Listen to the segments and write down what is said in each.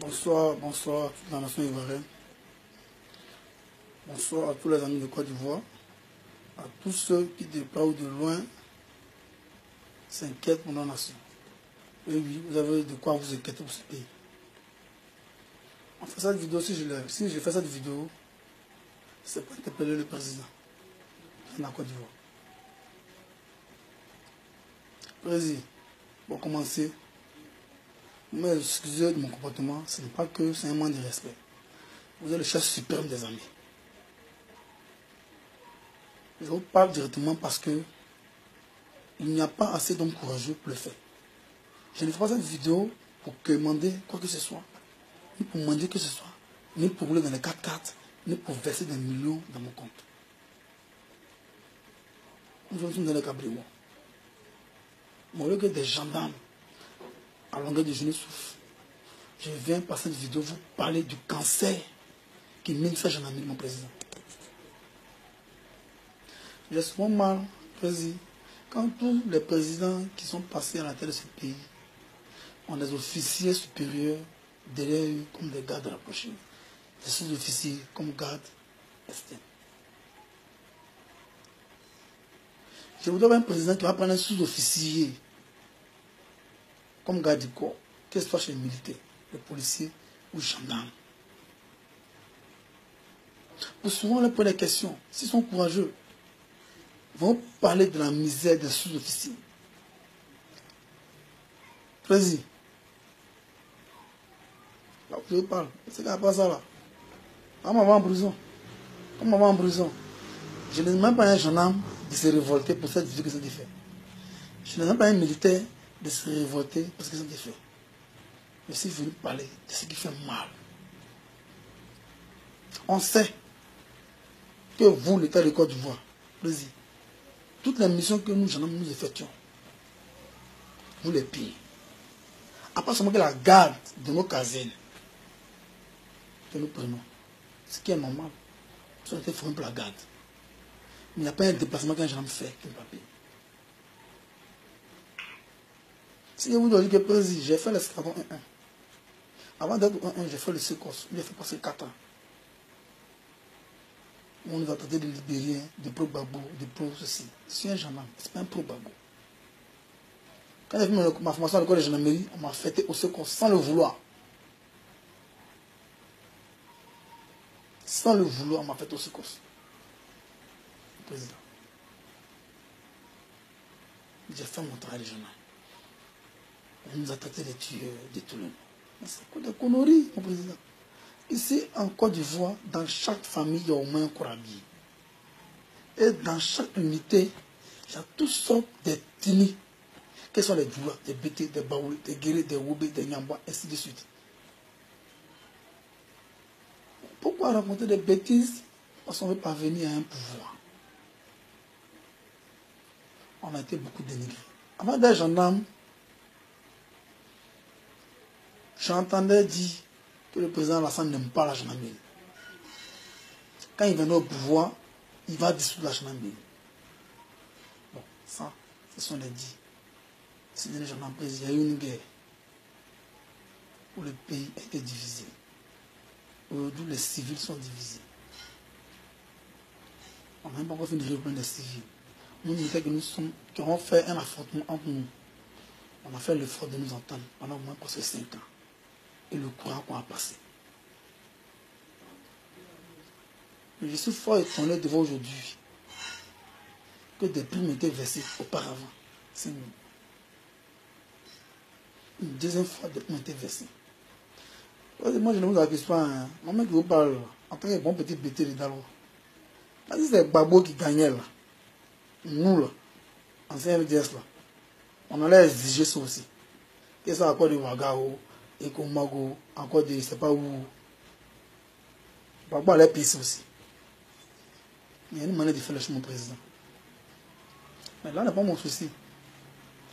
Bonsoir, bonsoir à toute la nation ivoirienne. Bonsoir à tous les amis de Côte d'Ivoire. À tous ceux qui de près ou de loin s'inquiètent pour notre nation. Et oui, vous avez de quoi vous inquiéter pour ce pays. En fait cette vidéo, si je fais cette vidéo, c'est pour interpeller le président de la Côte d'Ivoire. Président, pour commencer, vous m'excusez de mon comportement, ce n'est pas que c'est un manque de respect. Vous êtes le chef suprême des armées. Je vous parle directement parce que il n'y a pas assez d'hommes courageux pour le faire. Je ne fais pas cette vidéo pour demander quoi que ce soit, ni pour demander que ce soit, ni pour rouler dans les 4x4, ni pour verser des millions dans mon compte. Nous sommes dans les cabriots. Mais au lieu que des gendarmes à longueur de journée souffrent, je viens par cette vidéo vous parler du cancer qui mine sa gendarmerie, mon président. J'ai souvent mal, président, quand tous les présidents qui sont passés à la tête de ce pays ont des officiers supérieurs derrière eux comme des gardes rapprochés, des sous-officiers comme gardes externes. Je voudrais un président qui va prendre un sous-officier comme garde du corps, que ce soit chez les militaires, les policiers ou les gendarmes. Pour souvent leur poser des questions, s'ils sont courageux, vont parler de la misère des sous-officiers. Président, là où je parle, c'est qu'il n'y a pas ça là. Quand on va en prison, je n'ai même pas un gendarme de se révolter pour cette vidéo que ça a été fait. Je n'ai même pas un militaire de se révolter parce que ça a été fait. Je suis venu parler de ce qui fait mal. On sait que vous, l'État de Côte d'Ivoire, président, toutes les missions que nous, gendarmes, nous effectuons, vous les payez. À part seulement que la garde de nos casernes que nous prenons, ce qui est normal, ça a été formé pour la garde. Il n'y a pas un déplacement qu'un gendarme fait qui ne pas payer. Si je vous dis que président, j'ai fait l'escadron 1-1. Avant d'être au 1-1, j'ai fait le secours. J'ai fait passer 4 ans. On nous a traité de libériens, de pro-babo, de pro-ceci. Je suis un gendarme, ce n'est pas un pro-babo. Quand j'ai fait ma formation à l'école de gendarmerie, on m'a fêté au secours sans le vouloir. Sans le vouloir, on m'a fêté au secours. Président. J'ai fait mon travail de gendarme. On nous a traité de tueurs, de tout le monde. C'est quoi des conneries, mon président? Ici, en Côte d'Ivoire, dans chaque famille, il y a au moins un corabi. Et dans chaque unité, il y a toutes sortes d'ethnies. Quels sont les Djoula, des Bété, des Baoulé, des Guéré, des Woubé, des Nyamba, ainsi de suite. Pourquoi raconter des bêtises? Parce qu'on veut parvenir à un pouvoir. On a été beaucoup dénigrés. Avant d'être gendarme, j'entendais dire que le président Alassane n'aime pas la gendarmerie. Quand il venait au pouvoir, il va dissoudre la gendarmerie. Bon, ça, ce sont les dits. C'est les gendarmes président, il y a eu une guerre où le pays a été divisé. Aujourd'hui, les civils sont divisés. On n'a même pas encore fait de réunion des civils. Nous, militaires qui ont fait un affrontement entre nous, on a fait l'effort de nous entendre pendant au moins presque 5 ans. Et le courant qu'on a passé. Mais je suis fort étonné de voir aujourd'hui que des primes étaient versées auparavant. C'est nous. Une deuxième fois, des primes étaient versées. Moi, je ne vous accuse pas. Hein. Mon mec qui vous parle, en tant que bon petit bêté de Dalo. Là, c'est Babo qui gagnait là. Nous, là, anciens MDS, là, on allait exiger ça aussi. Et ça, encore de Wagao, et Komago, encore de, je ne sais pas où. Babo allait payer ça aussi. Il y a une manière de faire le chemin président. Mais là, n'est pas mon souci.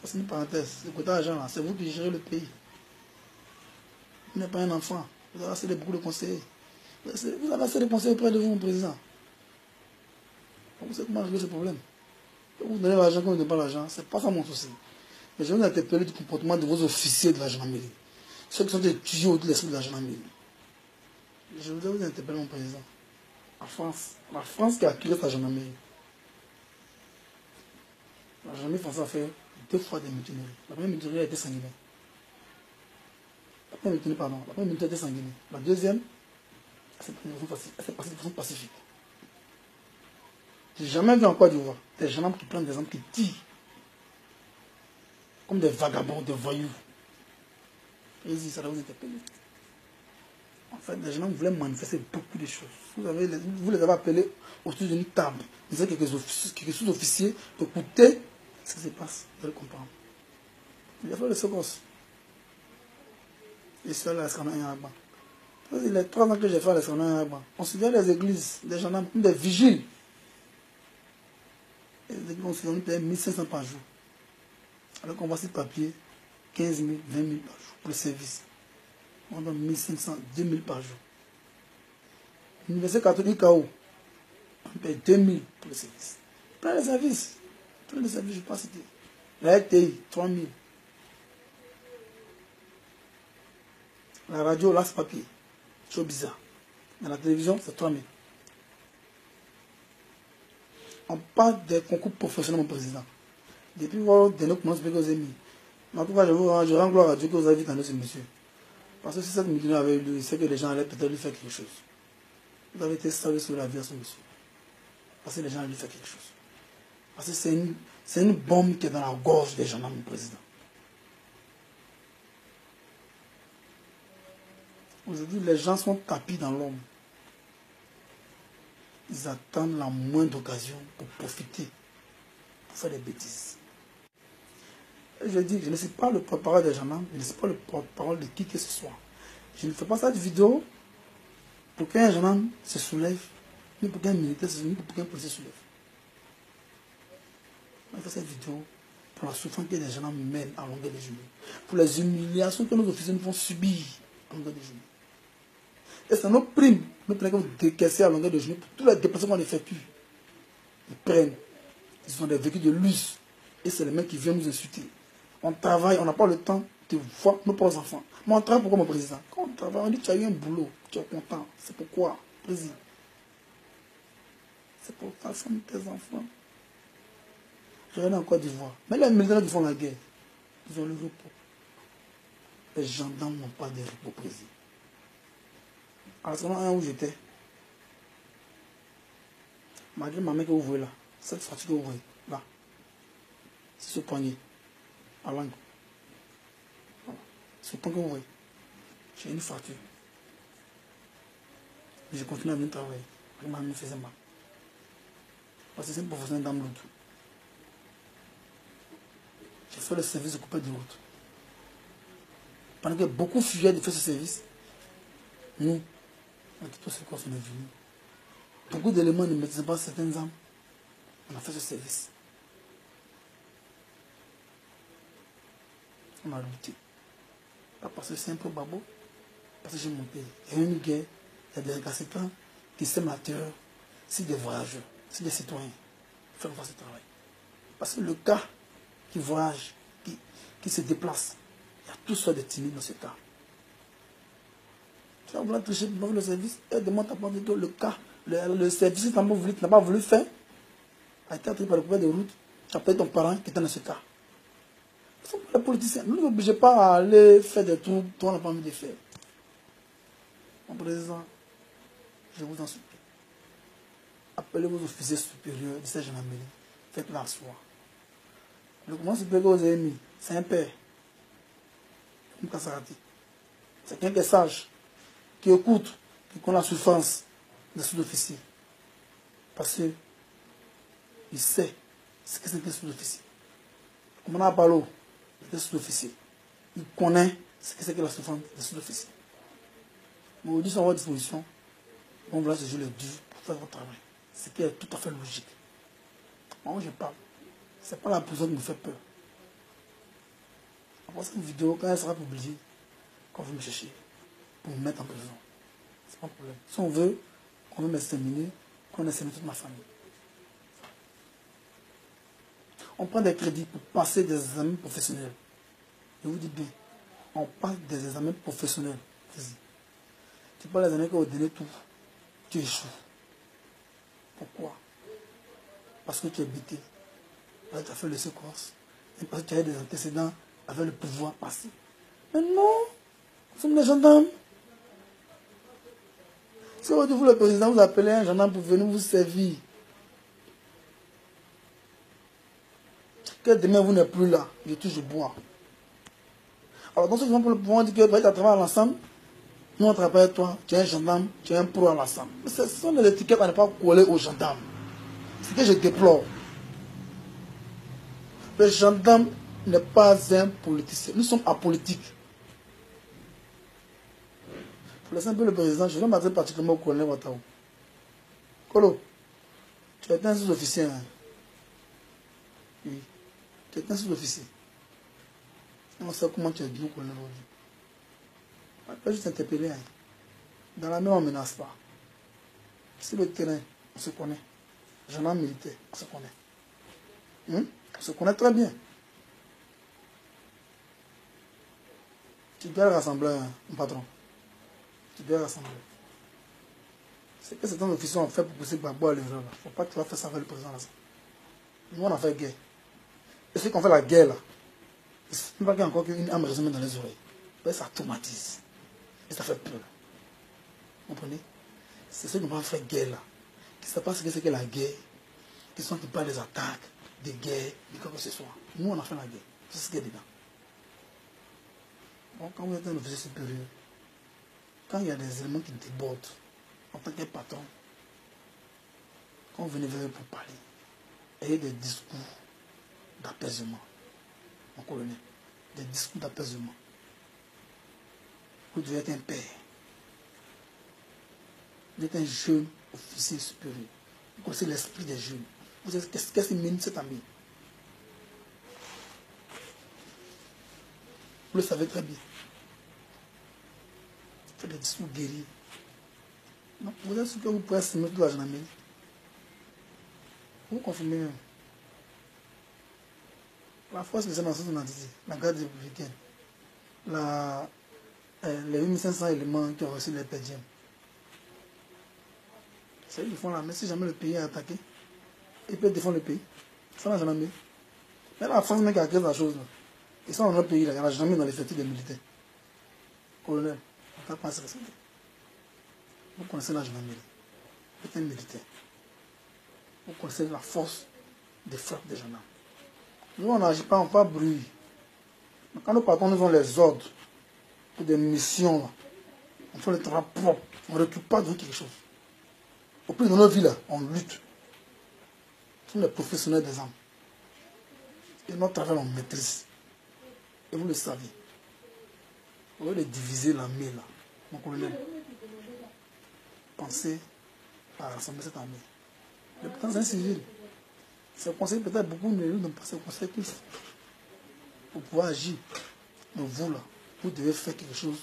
Ça, c'est une parenthèse. C'est côté argent, là. C'est vous qui gérez le pays. Vous n'êtes pas un enfant. Vous avez assez de beaucoup de conseillers. Vous avez assez de conseillers auprès de vous, mon président. Vous savez comment régler ce problème. Vous donnez l'argent, quand vous ne donnez pas l'argent, ce n'est pas ça mon souci. Mais je vais vous interpeller du comportement de vos officiers de la gendarmerie. ceux qui sont des tuyaux de l'esprit de la gendarmerie. Je voudrais vous interpeller, mon président. La France qui a accueilli sa gendarmerie. La gendarmerie française a fait 2 fois des mutineries. La première mutinerie a été sanguinaire. La première mutinerie a été sanguinaire. La deuxième, elle s'est passée de façon pacifique. J'ai jamais vu en Côte d'Ivoire des gendarmes qui prennent des armes, qui tirent comme des vagabonds, des voyous. Et ici, ça doit vous interpeller. En fait, les gendarmes voulaient manifester beaucoup de choses. Vous les avez appelés autour d'une table. Vous avez quelques sous-officiers pour écouter ce qui se passe. Vous allez comprendre. Il a fait le secours. Je suis allé à l'escandale à Agba. Les 3 ans que j'ai fait à l'escandale à Agba, on suivait les églises, des gendarmes, des vigiles. Et les églises, on payait 1500 par jour. Alors qu'on voit ce papier, 15 000, 20 000 par jour pour le service. On donne 1500, 2000 par jour. L'université catholique KO, on paye 2000 pour le service. Plein de services. Plein de services, je ne vais pas citer. La RTI, 3000. La radio, là, c'est papier. C'est bizarre. Mais la télévision, c'est 3000. On parle des concours professionnels, mon président. Depuis voir des noms que vous avez mis. En tout cas, je rends gloire à Dieu que vous avez vu dans ce monsieur. Parce que si cette meeting avait eu lieu, il sait que les gens allaient peut-être lui faire quelque chose. Vous avez été salué sur la vie à ce monsieur. Parce que les gens allaient lui faire quelque chose. Parce que c'est une bombe qui est dans la gorge des gens, mon président. Aujourd'hui, les gens sont tapis dans l'ombre. Ils attendent la moindre occasion pour profiter, pour faire des bêtises. Et je dis, je ne suis pas le porte-parole des gendarmes, je ne suis pas le porte-parole de qui que ce soit. Je ne fais pas cette vidéo pour qu'un gendarme se soulève, ni pour qu'un militaire se soulève, ni pour qu'un policier se soulève. Je fais cette vidéo pour la souffrance que les gendarmes mènent à longueur de journée, pour les humiliations que nos officiers nous font subir à longueur de journée. Et c'est nos primes que vous décaissez à longueur de journée pour tous les déplacements qu'on effectue. Ils prennent. Ils ont des véhicules de luxe. Et c'est les mecs qui viennent nous insulter. On travaille, on n'a pas le temps de voir nos propres enfants. Mais on travaille pourquoi, mon président? Quand on travaille, on dit tu as eu un boulot, tu es content. C'est pourquoi, président? C'est pour ta femme, tes enfants. Je reviens en Côte d'Ivoire. Mais les militaires qui font la guerre, ils ont le repos. Les gendarmes n'ont pas de repos, président. À ce moment où j'étais, malgré ma main que vous voyez là, cette fracture que vous voyez là, c'est ce poignet, à l'angle. Voilà. Ce point que vous voyez, j'ai une fracture. Mais je continue à venir travailler. Ma main me faisait mal. Parce que c'est un professionnel dans l'autre. J'ai fait le service de couper de route. Pendant que beaucoup fuyaient de faire ce service, nous, on a quitté ce corps, on est venu. Beaucoup d'éléments ne maîtrisaient pas certaines armes. On a fait ce service. On a lutté. Pas parce que c'est un peu babo, parce que j'ai monté. Il y a une guerre, il y a des récalcitrants qui sèment la terreur. C'est des voyageurs, c'est des citoyens. Il faut faire ce travail. Parce que le cas qui voyage, qui se déplace, il y a tous sortes de timides dans ce cas. Tu vas vouloir toucher le service, et demande à part de toi le cas. Le service que tu n'as pas voulu faire, a été attrapé par le couvert de route, tu as payé ton parent qui était dans ce cas. Ce sont pas les politiciens. Nous n'obligez pas à aller faire des trucs dont on n'a pas envie de faire. Mon président, je vous en supplie. Appelez vos officiers supérieurs de cette gendarmerie. Faites-la asseoir. Le commandant supérieur que vous avez mis, c'est un père. C'est quelqu'un qui est sage, qui écoute, qui connaît la souffrance des sous-officiers. Parce qu'il sait ce que c'est qu'un sous-officier. Le commandant Apollo est sous-officier. Il connaît ce que c'est que la souffrance des sous-officiers. Mais aujourd'hui, sont à votre disposition. On va se jouer le dur pour faire votre travail. Ce qui est tout à fait logique. Moi, je parle. Ce n'est pas la prison qui me fait peur. Après cette vidéo, quand elle sera publiée, quand vous me cherchez pour me mettre en prison, c'est pas un problème. Si on veut qu'on veut m'exterminer, qu'on extermine toute ma famille. On prend des crédits pour passer des examens professionnels. Je vous dis bien, On passe des examens professionnels. Tu parles des examens qu'au dernier tour, tu échoues. Pourquoi? Parce que tu es bêté. Là, tu as fait le secours. Et parce que tu as des antécédents avec le pouvoir passé. Mais non, nous sommes des gendarmes. Si vous, le président, vous appelez un gendarme pour venir vous servir, que demain vous n'êtes plus là, il est toujours boire. Alors, dans ce exemple, pour le pouvoir, on dit que tu as travaillé à l'ensemble, nous on travaille avec toi, tu es un gendarme, tu es un pro à l'ensemble. Mais ce sont des étiquettes à ne pas coller aux gendarmes. C'est ce que je déplore. Le gendarme n'est pas un politicien. Nous sommes apolitiques. Pour laisser un peu le président, je vais m'adresser particulièrement au colonel Ouattara. Colo, tu es un sous-officier. Hein? Oui. Tu es un sous-officier. On sait comment tu es bien au colonel aujourd'hui. On peut juste t'interpeller. Hein? Dans la main, on ne menace pas. Sur le terrain, on se connaît. Gendarme militaire, on se connaît. On se connaît très bien. Tu dois rassembler un patron. Tu dois rassembler. C'est que certains officiers ont fait pour pousser Gbagbo à l'erreur. Il ne faut pas que tu vas faire ça avec le président là. Nous, on a fait guerre. Et ceux qui ont fait la guerre là, il ne faut pas qu'il y ait encore une âme résumée dans les oreilles. Mais ça automatise. Et ça fait peur. Vous comprenez? C'est ceux qui ont fait guerre là. Qui ne savent pas ce que c'est que la guerre. Qui sont qui parlent des attaques, des guerres, de quoi que ce soit. Nous, on a fait la guerre. C'est ce qu'il y a dedans. Donc, quand vous êtes un officier supérieur, quand il y a des éléments qui débordent, en tant que patron, quand vous venez vers eux pour parler, ayez des discours d'apaisement, mon colonel, des discours d'apaisement. Vous devez être un père. Vous êtes un jeune officier supérieur. Vous connaissez l'esprit des jeunes. Vous savez qu'est-ce qui mène cette année. Vous le savez très bien. Faites des discours guéris. Donc, vous êtes sûr que vous pouvez assumer toute la gendarmerie. Vous confirmez même. La force spéciale dans son identité, la garde républicaine, les 8500 éléments qui ont reçu les PDM. C'est eux qui font là. Mais si jamais le pays est attaqué, ils peuvent défendre le pays. Ça, la gendarmerie. Mais la France même qui a créé la chose là. Ils sont dans notre pays là. Il y a la gendarmerie dans l'effectif des militaires. Colonel, on ne peut pas se respecter. Vous connaissez la gendarmerie. Vous êtes un militaire. Vous connaissez la force des frappes des gendarmes. Nous, on n'agit pas, on ne fait pas bruit. Mais quand nos patrons nous ont les ordres pour des missions, là, on fait le travail propre. On ne recule pas de quelque chose. Au plus dans nos vies, là, on lutte. Nous sommes les professionnels des armes. Et notre travail, on maîtrise. Et vous le savez. Vous voulez diviser l'armée, là. Mon colonel, pensez à rassembler cette armée. Le président, c'est un civil. C'est un conseil, peut-être beaucoup n'ont pas ce conseil qu'il faut pour pouvoir agir. Mais vous, là, vous devez faire quelque chose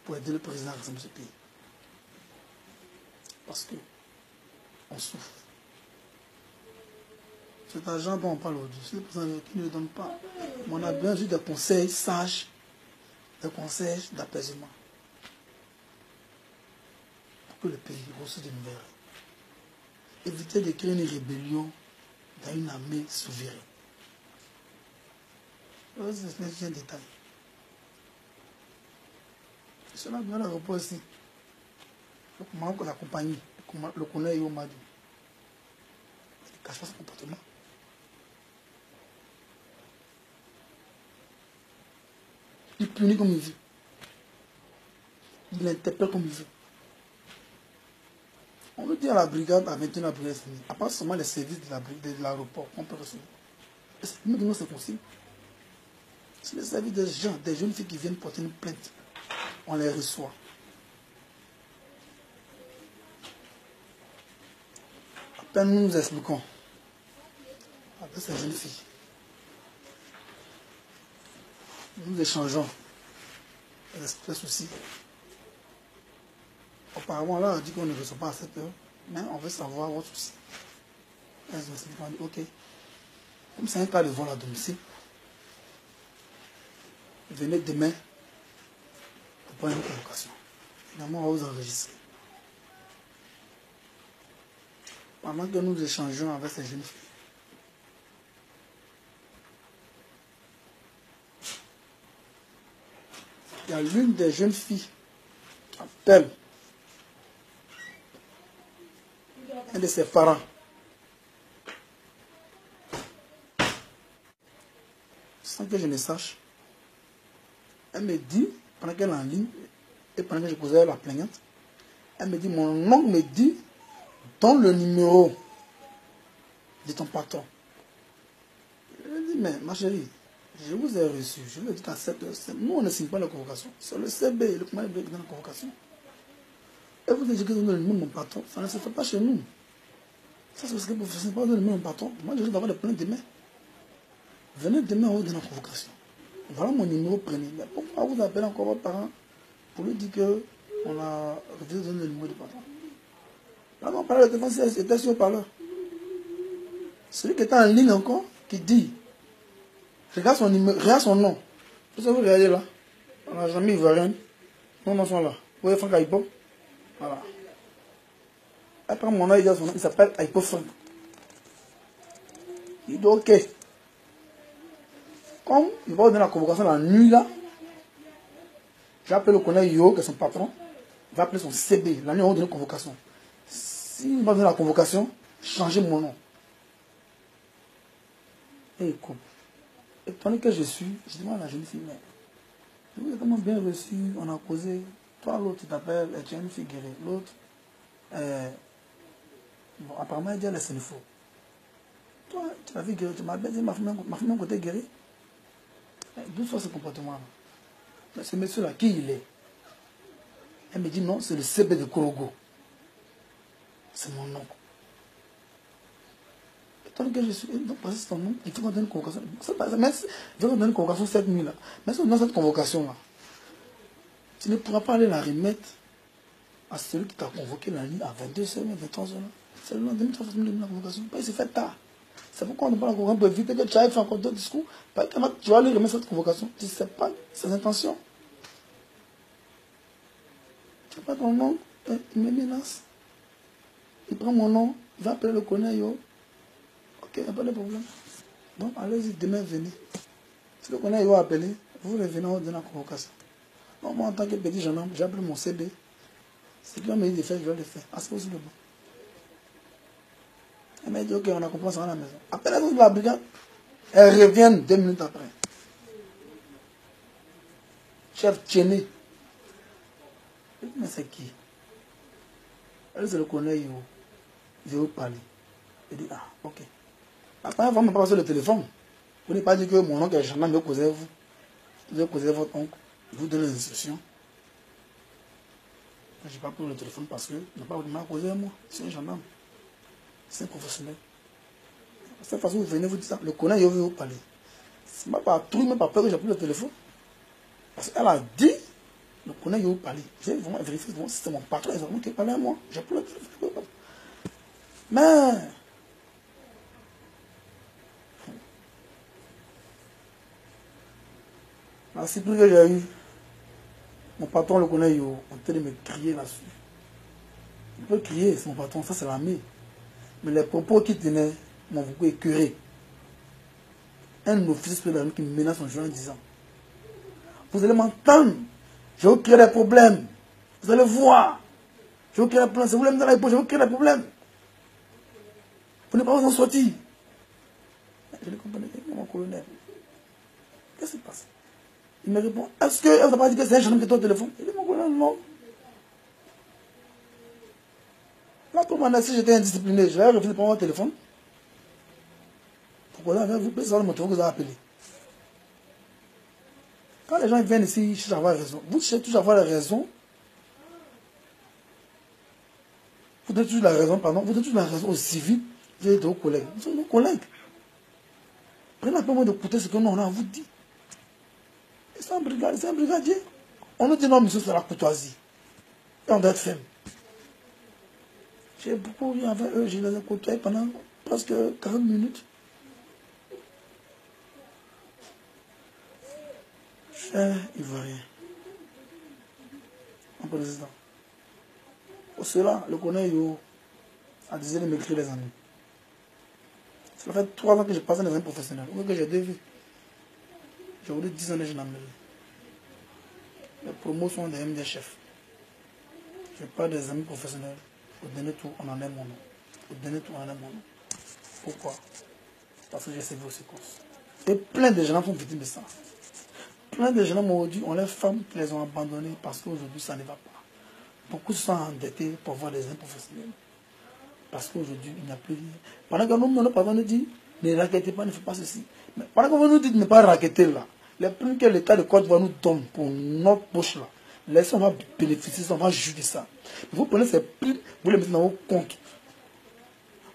pour aider le président à rassembler ce pays. Parce que on souffre. Cet argent dont on parle aujourd'hui, c'est le président qui ne le donne pas. Mais on a besoin juste de conseils sages, de conseils d'apaisement. Pour que le pays reçoive de nouvelles. Éviter de créer une rébellion dans une armée souveraine. C'est un détail. Cela vient à l'aéroport ici. Le commandant de la compagnie, le colonel Yomadou, il ne cache pas son comportement. Il punit comme il veut. Il interpelle comme il veut. On nous dit à la brigade, à 21 la brigade finie. À part seulement les services de l'aéroport qu'on peut recevoir. Maintenant, c'est possible. C'est les services des gens, des jeunes filles qui viennent porter une plainte. On les reçoit. À peine nous nous expliquons avec ces jeunes filles. Nous échangeons les soucis. Auparavant, là, on dit qu'on ne reçoit pas à cette heure, mais on veut savoir votre souci. Elles ont expliqué, on dit, ok. Comme c'est un cas de vol à domicile, venez demain pour prendre une convocation. Finalement, on va vous enregistrer. Pendant que nous échangeons avec ces jeunes filles, il y a l'une des jeunes filles qui appelle un de ses parents. Sans que je ne sache, elle me dit, pendant qu'elle est en ligne, et pendant que je posais la plaignante, elle me dit, mon oncle me dit, donne le numéro de ton patron. Je lui ai dit, mais ma chérie, je vous ai reçu, je lui ai dit qu'à 7 heures, nous on ne signe pas la convocation, c'est le CB, le commandant dans la convocation. Et vous dites que vous donnez le numéro de mon patron, ça ne se fait pas chez nous. Ça c'est parce que vous ne faites pas donner le numéro de mon patron. Moi je vais avoir des plaintes demain. Venez demain, on vous donne la convocation. Voilà mon numéro, prenez. Mais pourquoi vous appelez encore votre parent pour lui dire qu'on a refusé de donner le numéro du patron? Là, on parlait de téléphone, c'était sur le parleur. Celui qui était en ligne encore, qui dit, regarde son numéro, regarde son nom. Vous savez, vous regardez là. On n'a jamais ivoirien. Nos noms sont là. Vous voyez Franck Aipo? Voilà. Après mon nom, il dit son nom, il s'appelle Aipo Franck. Il dit ok. Comme il va donner la convocation la nuit là, j'appelle le connaît Yo, qui est son patron, il va appeler son CB, la nuit on va donner la convocation. S'il va donner la convocation, changez mon nom. Et écoute, et pendant que je suis, je demande à la jeune fille, mais je vous ai tellement bien reçu, on a causé, toi l'autre tu t'appelles, tu es une fille guérie, l'autre, bon, apparemment elle dit elle est Sénéfo. Toi, tu m'as vu guérir, tu m'as bien dit, ma fille un côté guéri. D'où sort ce comportement-là? Mais ce monsieur-là, qui il est? Elle me dit non, c'est le CB de Korogo. C'est mon nom. Et tant que je suis, donc, c'est ton nom, il faut qu'on donne une convocation. Mais il faut qu'on donne une convocation cette nuit-là. Mais si on donne cette convocation-là, tu ne pourras pas aller la remettre à celui qui t'a convoqué la nuit à 22h, 23h. C'est le lendemain que tu vas donner la convocation. Il s'est fait tard. C'est pourquoi on ne parle pas la convocation pour éviter que tu ailles faire encore d'autres discours. Tu vas aller remettre cette convocation. Tu ne sais pas ses intentions. Tu n'as pas ton nom, il me menace. Il prend mon nom, il va appeler le connaît, yo. Ok, il n'y a pas de problème. Donc, allez-y, demain, venez. Si le connaît, yo a appelé, vous revenez, on donne la convocation. Donc, moi, en tant que petit jeune homme, j'ai appelé mon CB. Ce qu'il m'a dit de faire, je vais le faire. Ah, c'est aussi le bon. Elle m'a dit, ok, on a compris, ça à la maison. Après la de la brigade, elle revient 2 minutes après. Chef Tchéné. Mais c'est qui? Elle se le connaît, yo. Je vais vous parler. Elle dit, ah, ok. La première fois, on m'a passé le téléphone. Vous n'avez pas dit que mon oncle est gendarme, je vais causer vous. Je vais causer votre oncle. Je vous donne les instructions. Je n'ai pas pris le téléphone parce que je n'ai pas vraiment causé moi. C'est un gendarme. C'est un professionnel. De cette façon, vous venez vous dire ça. Le connaît, je vais vous parler. Ce n'est pas tout, mais pas peur que j'ai pris le téléphone. Parce qu'elle a dit, le connaît, je vais vous parler. J'ai vraiment vérifié si c'est mon patron exactement qui parlait à moi. J'ai pris le téléphone. Mais, la surprise que j'ai eue, mon patron le connaît, on train de me crier là-dessus. Il peut crier, c'est mon patron, ça c'est l'armée. Mais les propos qu'il tenait m'ont beaucoup écœuré. Un officier de qui me menace en juin en disant, vous allez m'entendre, je vais vous créer des problèmes. Vous allez voir, je vais vous créer des problèmes. Si vous voulez me donner la réponse, je vais vous créer des problèmes. Vous n'êtes pas vous en sortir. Je ne comprenais pas, mon colonel. Qu'est-ce qui se passe? Il me répond, est-ce qu'elle ne t'a pas dit que c'est un gendarme qui est au téléphone? Il dit, mon colonel, non. Là, pour moi, si j'étais indiscipliné, je vais refuser de prendre mon téléphone. Pourquoi là, vous pouvez savoir le motif que vous avez appelé. Quand les gens viennent ici, ils cherchent à avoir raison. Vous cherchez toujours à avoir la raison. Vous donnez toujours la raison, pardon. Vous donnez toujours la raison aux civils. Vous êtes vos collègues. Vous êtes nos collègues. Prenez un peu moins d'écouter ce que nous on a à vous dire. C'est un brigadier. On nous dit non, monsieur, c'est la courtoisie. Et on doit être ferme. J'ai beaucoup ri avec eux, je les ai côtoyés pendant presque 40 minutes. Cher Ivoirien, mon président, pour cela, le colonel a décidé de m'écrire les amis. Ça fait 3 ans que je passe dans les amis professionnels, ou que j'ai 2 vies. J'ai voulu 10 ans de gendarmerie. Les promos sont des MD chefs. Je parle des amis professionnels. Au dernier tour, on en est mon nom. Au dernier tour, on en est mon nom. Pourquoi? Parce que j'ai servi aux secousses. Et plein de gens sont victimes de ça. Plein de gens m'ont dit, on les femmes qui les ont abandonnés parce qu'aujourd'hui, ça ne va pas. Beaucoup se sont endettés pour voir des amis professionnels. Parce qu'aujourd'hui, il n'y a plus rien. Pendant que nous, nos parents nous disent, ne raquettez pas, ne faites pas ceci. Mais pendant que vous nous dites de ne pas raqueter là, les primes que l'État de Côte d'Ivoire nous donne pour notre poche là, laissez, on va bénéficier, on va juger ça. Vous prenez ces primes, vous les mettez dans vos comptes.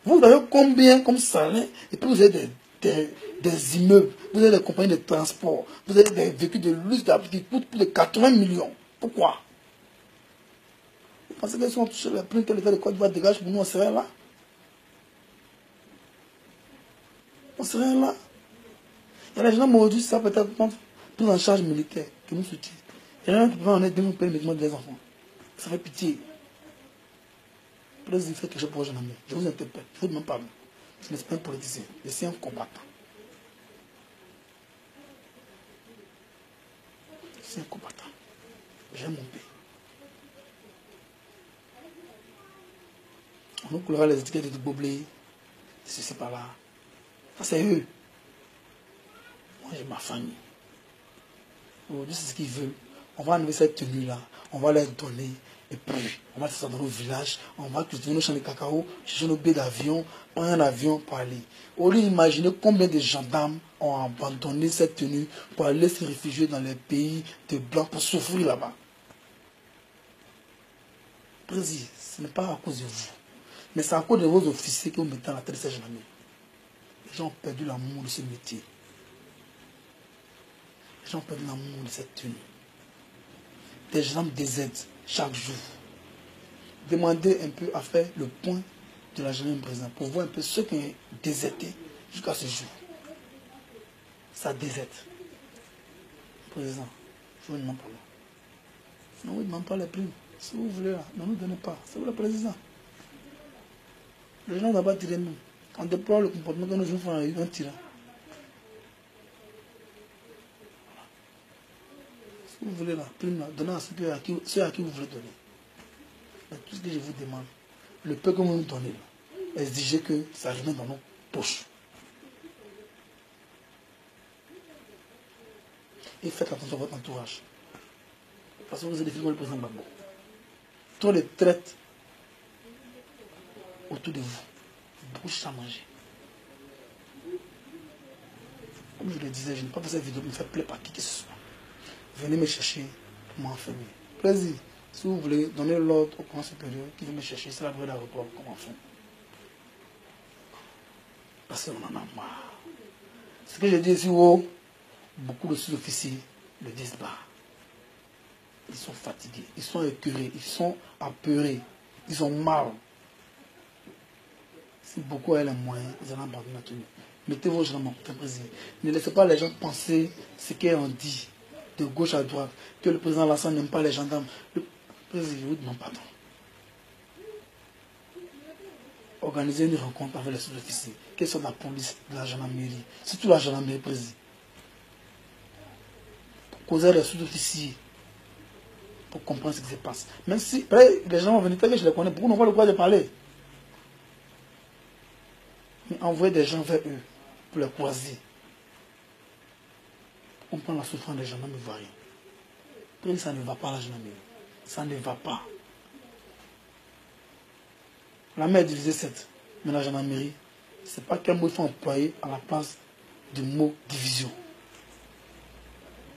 Vous avez combien comme salaire, et puis vous avez des immeubles, vous avez des compagnies de transport, vous avez des véhicules de luxe qui coûtent plus de 80 millions. Pourquoi? Vous pensez qu'ils sont touchés les primes que l'État de Côte d'Ivoire dégage pour nous, on serait là? On serait là. Il y a des gens maudits, ça peut être pris en charge militaire, qui nous soutient. Il y a des gens qui peuvent en aider, nous payer le médicament des enfants. Ça fait pitié. Président, faites quelque chose pour les gens. Je vous interpelle, je vous demande pardon. Je ne suis pas un politicien, je suis un combattant. Je suis un combattant. J'aime mon pays. On nous coulera les étiquettes de Boblé, ceci par là. Ça c'est eux. Moi j'ai ma famille. Aujourd'hui c'est ce qu'ils veulent. On va enlever cette tenue-là, on va leur donner, et puis on va faire ça dans nos villages, on va cultiver nos champs de cacao, chercher nos billets d'avion, prendre un avion pour aller. Au lieu d'imaginer combien de gendarmes ont abandonné cette tenue pour aller se réfugier dans les pays de blancs pour souffrir là-bas. Président, ce n'est pas à cause de vous, mais c'est à cause de vos officiers que vous mettez à la tête de ces gendarmeries. Les gens ont perdu l'amour de ce métier. Les gens ont perdu l'amour de cette tenue. Des gens désertent chaque jour. Demandez un peu à faire le point de la gendarmerie président pour voir un peu ceux qui ont déserté jusqu'à ce jour. Ça déserte. Président, je vous demande pas là. Ne vous demande pas les primes. Si vous voulez là, ne nous donnez pas. C'est vous le président. Les gens ne doivent pas tirer nous. On déploie le comportement que nous jouons un tirant. Si vous voulez la prime, donnez à ceux à qui vous voulez donner. Mais tout ce que je vous demande, le peu que vous nous donnez, exigez que ça remette dans nos poches. Et faites attention à votre entourage. Parce que vous êtes des filles comme le président Gbagbo. Tous les traites autour de vous, beaucoup de choses à manger. Comme je le disais, je n'ai pas fait cette vidéo pour me faire plaisir par qui que ce soit. Venez me chercher pour m'enfermer. Plaisir. Si vous voulez donner l'ordre au commandant supérieur qui vient me chercher, c'est la droite d'aéroport comme enfant. Parce qu'on en a marre. Ce que je dis ici haut, beaucoup de sous-officiers le disent bas. Ils sont fatigués, ils sont écœurés, ils sont apeurés, ils ont mal. Si beaucoup ont les moyens, ils allont abandonner la tenue. Mettez vos gens dans mon président. Ne laissez pas les gens penser ce qu'on dit de gauche à droite, que le président Lassane n'aime pas les gendarmes. Le président, je vous demande pardon. Organisez une rencontre avec les sous-officiers, qu'ils soient de la police, de la gendarmerie, surtout la gendarmerie, président. Pour causer les sous-officiers, pour comprendre ce qui se passe. Même si les gens vont venir, peut-être que je les connais, beaucoup n'ont pas le droit de parler. Mais envoyez des gens vers eux, pour les croiser. On prend la souffrance des gendarmes ivoiriens. Puis ça ne va pas la gendarmerie. Ça ne va pas. La mer est divisée 7. Mais la gendarmerie, ce n'est pas quel mot il faut employer à la place du mot division.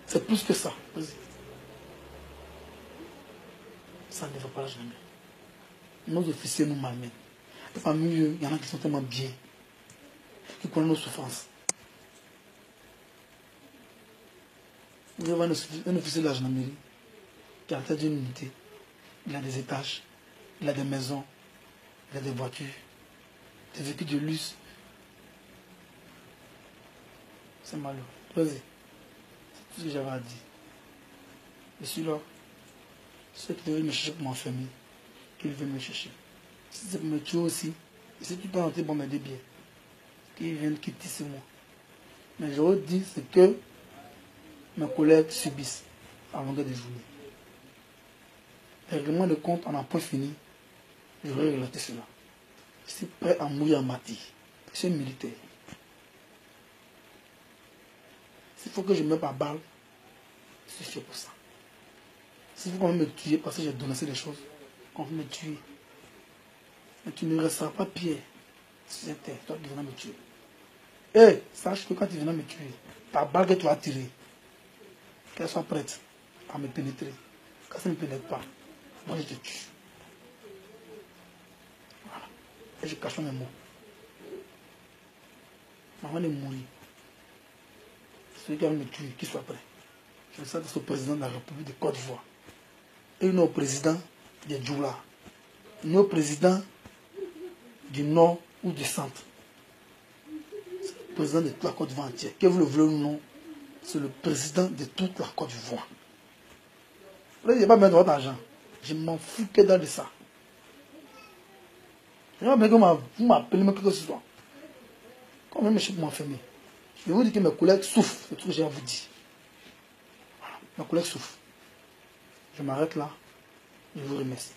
C'est plus que ça. Ça ne va pas la gendarmerie. Nos officiers nous malmènent. Et parmi eux, il y en a qui sont tellement bien, qui connaissent nos souffrances. Vous avez un officier de la gendarmerie qui a la tête d'une unité. Il a des étages, il a des maisons, il a des voitures, des véhicules de luxe. C'est malheureux. Vas-y. C'est tout ce que j'avais à dire. Je suis là. Ceux qui devaient me chercher pour m'enfermer, qu'ils viennent me chercher. Si c'est pour me tuer aussi, et si tu peux entrer pour m'aider bien, qu'ils viennent quitter sur moi. Mais je vous dis ce que mes collègues subissent à longueur de journée. Le règlement de compte en a point fini. Je vais relater cela. Je suis prêt à mourir en martyr. Je suis militaire. S'il faut que je meure par balle, je suis fait pour ça. S'il faut qu'on me tuer parce que j'ai dénoncé des choses, qu'on veut me tuer. Mais tu ne resteras pas Pierre. Si c'était toi qui viendras me tuer. Et sache que quand tu viendras me tuer, ta balle que tu vas tirer, qu'elle soit prête à me pénétrer. Quand ça ne me pénètre pas, moi je te tue. Voilà. Et je cache mes mots. Avant de mourir, celui qui va me tuer, qu'il soit prêt. Je s'adresse au président de la République de Côte d'Ivoire. Et non au président de Djoula. Non au président du Nord ou du Centre. C'est le président de toute la Côte d'Ivoire entière. Que vous le voulez ou non, c'est le président de toute la Côte d'Ivoire. Là, il n'y a pas besoin de votre argent. Je m'en fous que dalle de ça. Je n'ai pas besoin que vous m'appelez, mais que ce soit. Quand même, je suis pour m'enfermer. Je vous dis que mes collègues souffrent, c'est tout ce que j'ai à vous dire. Voilà. Mes collègues souffrent. Je m'arrête là. Je vous remercie.